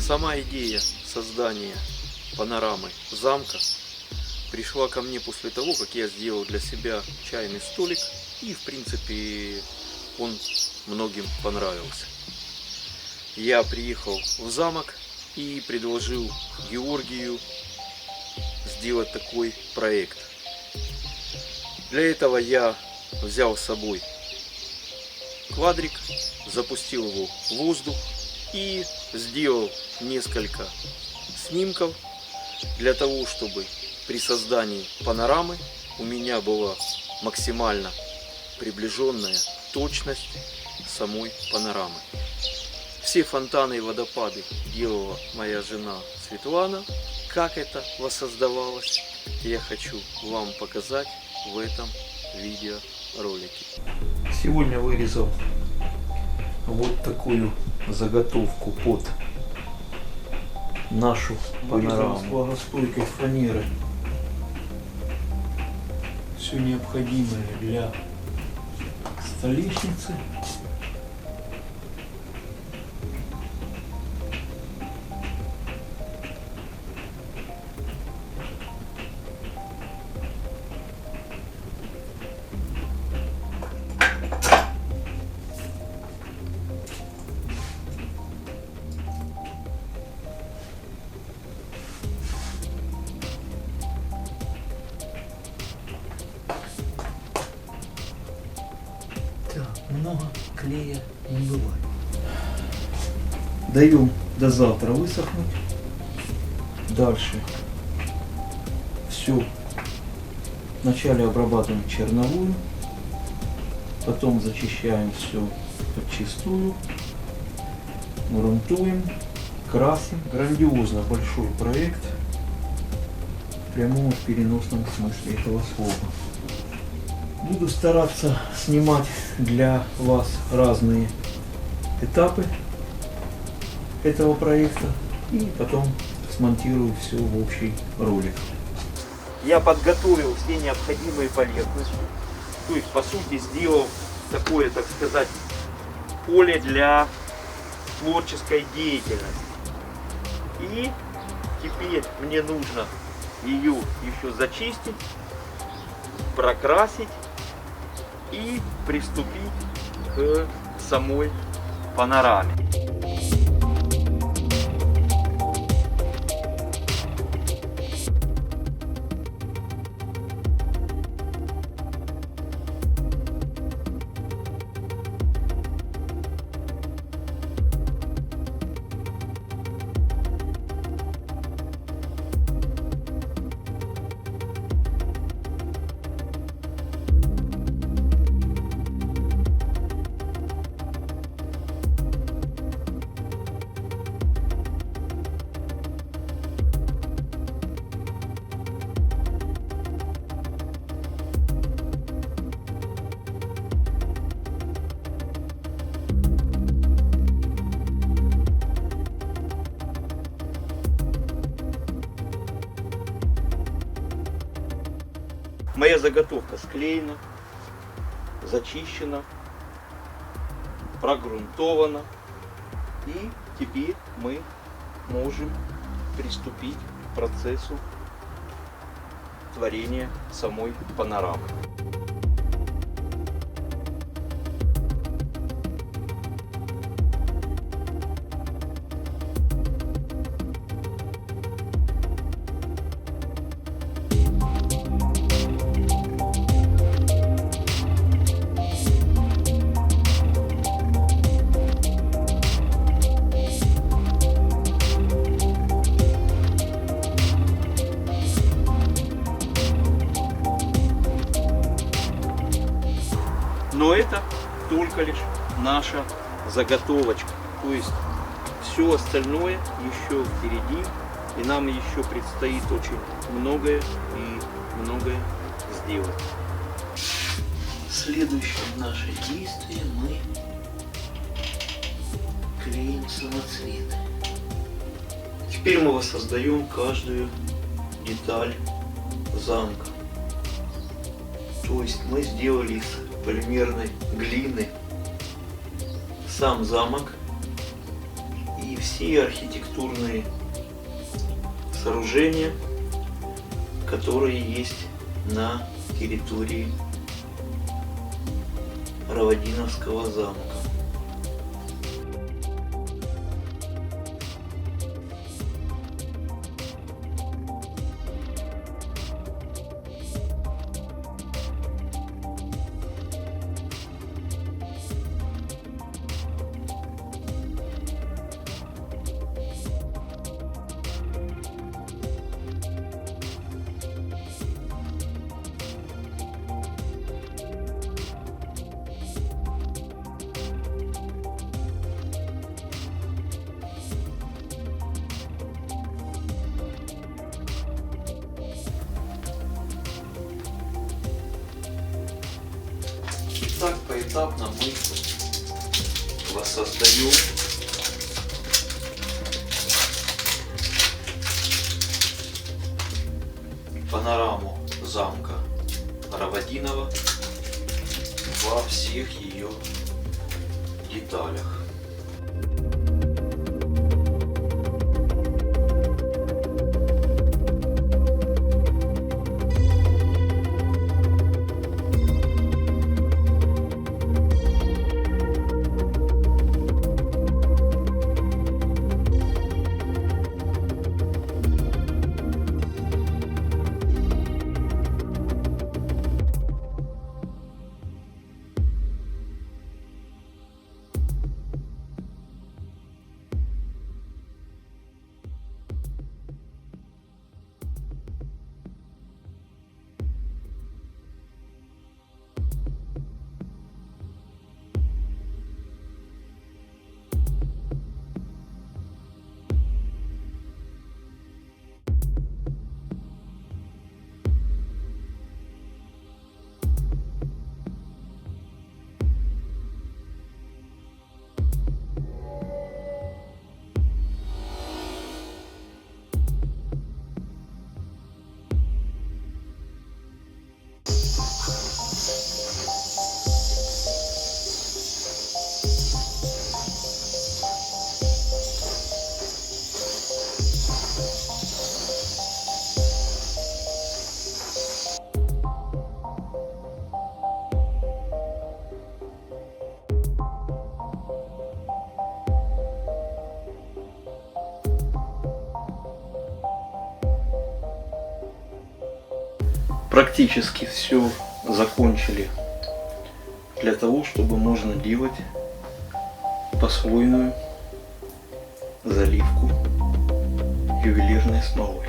Сама идея создания панорамы замка пришла ко мне после того, как я сделал для себя чайный столик, и в принципе он многим понравился. Я приехал в замок и предложил Георгию сделать такой проект. Для этого я взял с собой квадрик, запустил его в воздух и сделал несколько снимков для того, чтобы при создании панорамы у меня была максимально приближенная точность самой панорамы. Все фонтаны и водопады делала моя жена Светлана. Как это воссоздавалось, я хочу вам показать в этом видеоролике. Сегодня вырезал вот такую заготовку под нашу панораму. С влагостойкой фанеры. Все необходимое для столешницы. Много клея не бывает. Даем до завтра высохнуть. Дальше все вначале обрабатываем черновую, потом зачищаем все подчистую, грунтуем, красим. Грандиозно большой проект в прямом и переносном смысле этого слова. Буду стараться снимать для вас разные этапы этого проекта и потом смонтирую все в общий ролик. Я подготовил все необходимые поверхности, то есть по сути сделал такое, так сказать, поле для творческой деятельности. И теперь мне нужно ее еще зачистить, прокрасить и приступить к самой панораме. Моя заготовка склеена, зачищена, прогрунтована. И теперь мы можем приступить к процессу творения самой панорамы. Но это только лишь наша заготовочка. То есть все остальное еще впереди. И нам еще предстоит очень многое и многое сделать. Следующее наше действие: мы клеим самоцветы. Теперь мы воссоздаем каждую деталь замка. То есть мы сделали из полимерной глины сам замок и и все архитектурные сооружения, которые есть на территории Равадиновского замка. Так поэтапно мы воссоздаем панораму замка Равадинова во всех ее деталях. Практически все закончили для того, чтобы можно делать послойную заливку ювелирной смолой.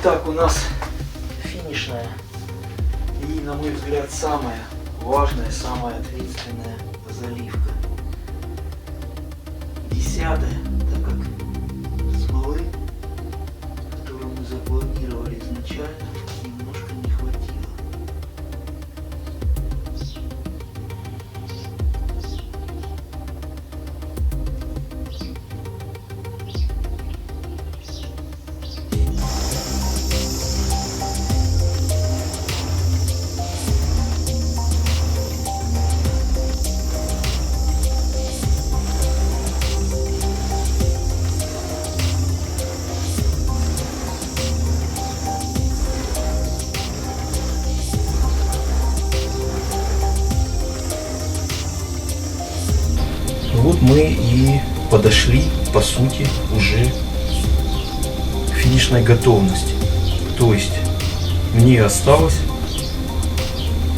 Итак, у нас финишная и, на мой взгляд, самая важная, самая ответственная заливка. 10-я, так как смолы, которую мы запланировали изначально, немножко не хватило. Вот мы и подошли, по сути, уже к финишной готовности. То есть мне осталось,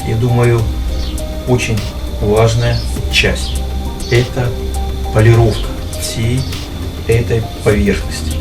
я думаю, очень важная часть. Это полировка всей этой поверхности.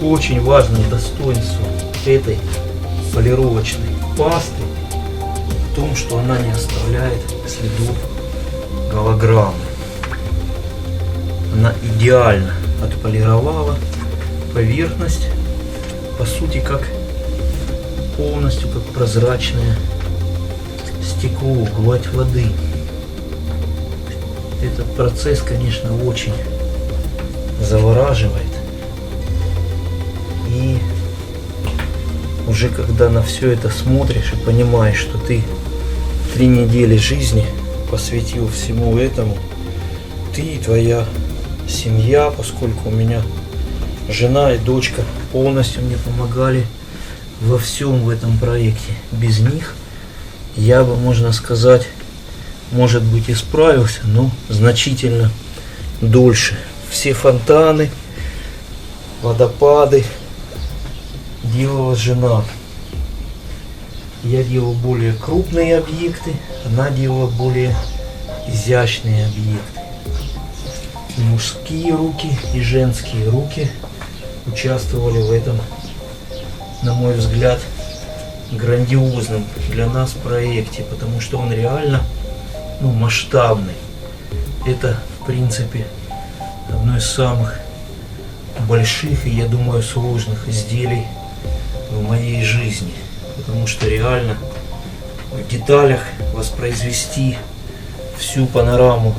Очень важное достоинство этой полировочной пасты в том, что она не оставляет следов голограммы. Она идеально отполировала поверхность, по сути, как полностью как прозрачное стекло, гладь воды. Этот процесс, конечно, очень завораживает. И уже когда на все это смотришь и понимаешь, что ты 3 недели жизни посвятил всему этому, ты и твоя семья, поскольку у меня жена и дочка полностью мне помогали во всем в этом проекте. Без них я бы, можно сказать, может быть, и справился, но значительно дольше. Все фонтаны, водопады делала жена. Я делал более крупные объекты, она делала более изящные объекты. И мужские руки, и женские руки участвовали в этом, на мой взгляд, грандиозном для нас проекте, потому что он реально масштабный. Это, в принципе, одно из самых больших и, я думаю, сложных изделий в моей жизни, потому что реально в деталях воспроизвести всю панораму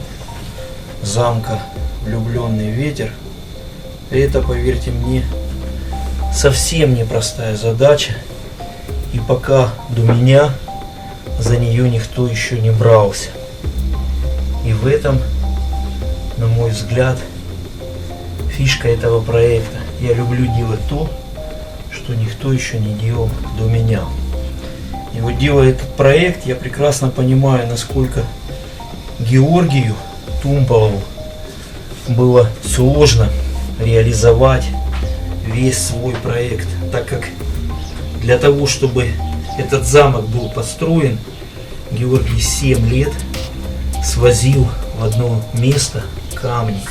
замка «Влюбленный ветер» — это, поверьте мне, совсем непростая задача, и пока до меня за нее никто еще не брался. И в этом, на мой взгляд, фишка этого проекта. Я люблю делать то, что никто еще не делал до меня. И вот, делая этот проект, я прекрасно понимаю, насколько Георгию Тумполову было сложно реализовать весь свой проект, так как для того, чтобы этот замок был построен, Георгий 7 лет свозил в одно место камни.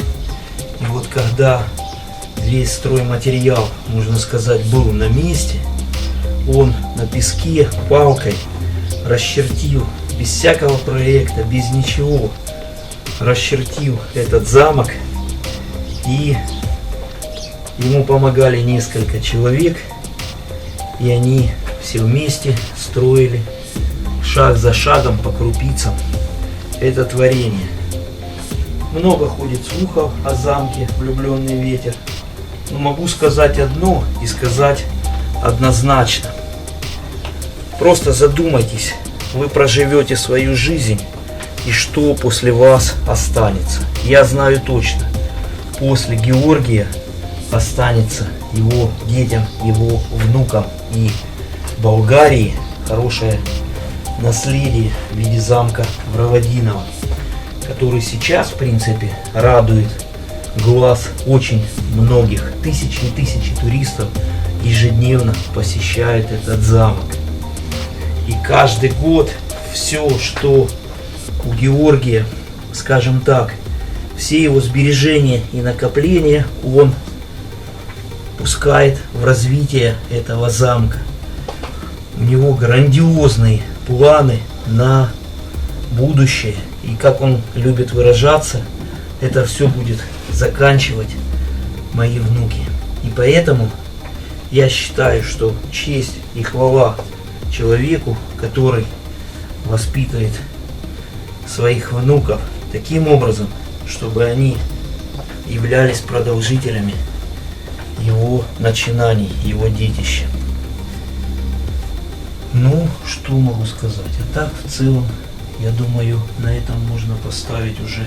И вот когда весь стройматериал, можно сказать, был на месте, он на песке палкой расчертил, без всякого проекта, без ничего, расчертил этот замок и Ему помогали несколько человек, и они все вместе строили шаг за шагом по крупицам это творение. Много ходит слухов о замке «Влюбленный ветер», но могу сказать одно и сказать однозначно. Просто задумайтесь, вы проживете свою жизнь, и что после вас останется. Я знаю точно, после Георгия останется его детям, его внукам и Болгарии хорошее наследие в виде замка Вроводиново, который сейчас, в принципе, радует глаз очень многих. Тысячи и тысячи туристов ежедневно посещают этот замок. И каждый год все, что у Георгия, скажем так, все его сбережения и накопления он пускает в развитие этого замка. У него грандиозные планы на будущее. И как он любит выражаться, это все будет заканчивать мои внуки. И поэтому я считаю, что честь и хвала человеку, который воспитывает своих внуков таким образом, чтобы они являлись продолжителями его начинаний, его детища. Ну, что могу сказать? А так, в целом, я думаю, на этом можно поставить уже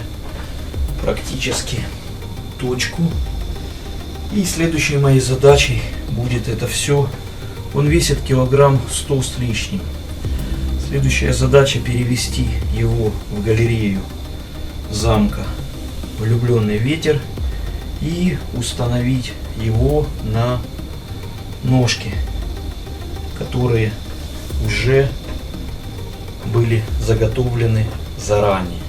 практически точку. И следующей моей задачей будет это все. Он весит килограмм 100 с лишним. Следующая задача — перевести его в галерею замка «Влюбленный ветер» и установить его на ножки, которые уже были заготовлены заранее.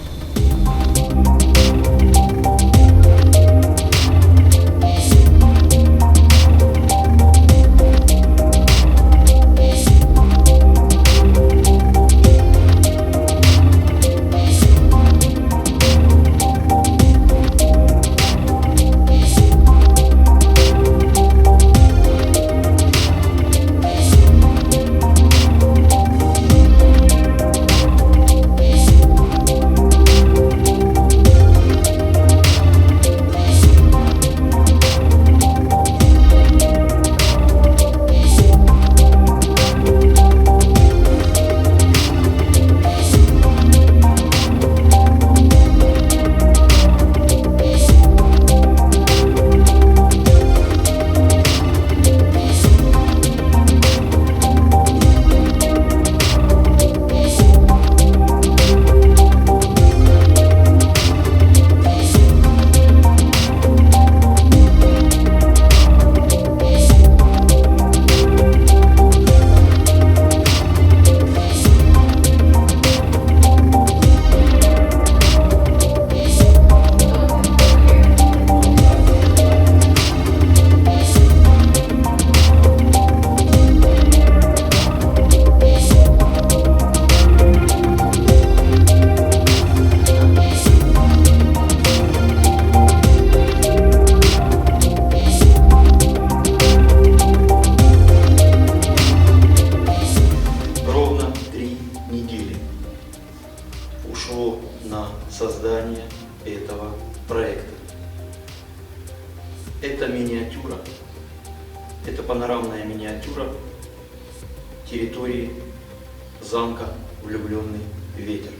Ушло на создание этого проекта. Это миниатюра, это панорамная миниатюра территории замка «Влюбленный ветер».